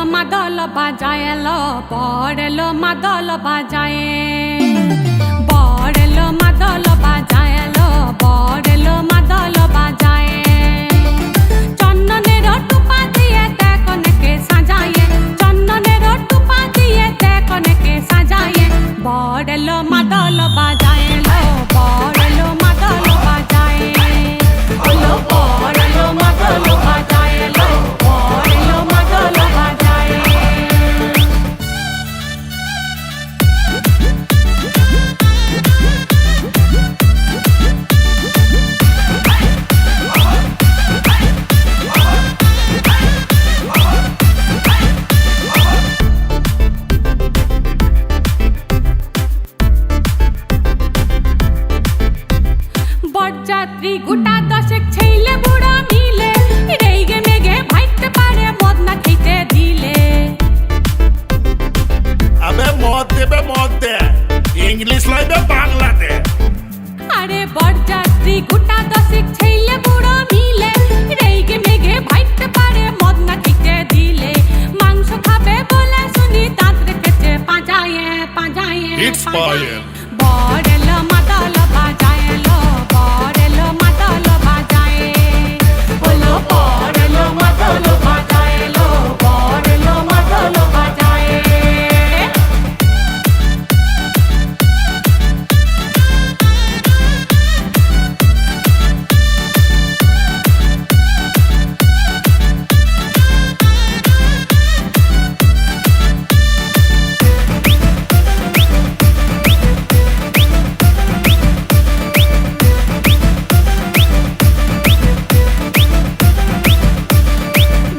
মাদল বাজায় এলো বর এলো মাদল বাজায় বর এলো মাদল বাজায় এলো বর এলো মাদল বাজায় চন্দনের টুপা দিয়ে দেখ অনেকে সাজায় চন্দনের টুপা দিয়ে দেখ অনেকে সাজায় বর এলো মাদল বাজায় এলো বর এলো মাদল বাজায় এলো বর এলো মাদল বাজায় এলো বর এলো মাদল বাজায় বরযাত্রী গোটা দশেক ছেলে বুড়া মিলে রেগে মেগে ভাইতে পারে মদ না খেতে দিলে আবে মদ দেবে মদ দে ইংলিশ লইবে বাংলাতে আরে বরযাত্রী গোটা দশেক ছেলে বুড়া মিলে রেগে মেগে ভাইতে পারে মদ না খেতে দিলে মাংস খাবে বলে শুনি দাঁত রেখেছে পাঁজায়ে পাঁজায়ে It's fire. বর এলো মাদল বাজায় এলো বর এলো মাদল বাজায় বলো বর এলো মাদল বাজায় এলো বর এলো মাদল বাজায়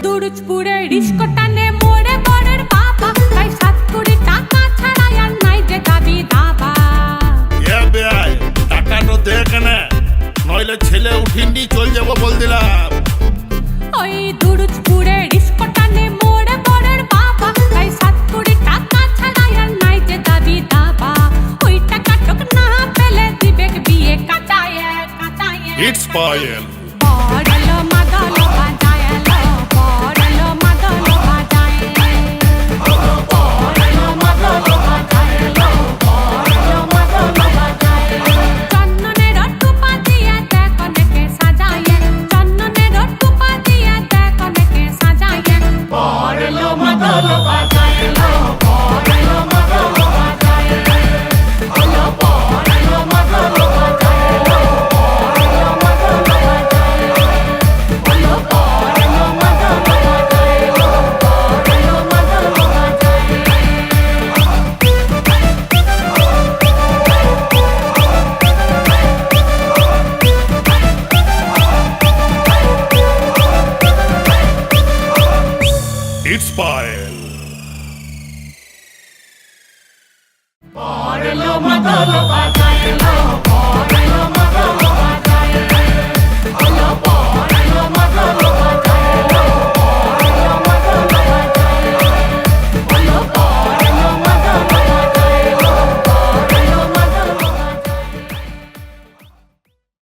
দুরুজপুরে রিস্ক টানে মোড়ে বরের বাবা তাই 7 কোটি টাকা ছাড়া আর নাই যে দাবি দাবা এ বেআই টাকা তো দেখ না নইলে ছেলে উঠিনি চল যাবো বল দিলাম ওই দুরুজপুরে রিস্ক টানে মোড়ে বরের বাবা তাই 7 কোটি টাকা ছাড়া আর নাই যে দাবি দাবা ওই টাকা টক না পেলে দিবে বিয়ে কাটায় কাটায় ইটস ফায়ার বর এলো মাদল বাজায় এলো বর এলো মাদল বাজায় বর এলো মাদল বাজায় এলো বর এলো মাদল বাজায় চন্দনের টুপা দিয়ে দেখ অনেকে সাজায় চন্দনের টুপা দিয়ে দেখ অনেকে সাজায় বর এলো মাদল বাজায় এলো বর এলো মাদল বাজায় এলো বর এলো মাদল বাজায় এলো বর এলো মাদল বাজায় বলো বর এলো মাদল বাজায় এলো বর এলো মাদল বাজায় ইটস ফায়ার বর এলো মাদল বাজায় এলো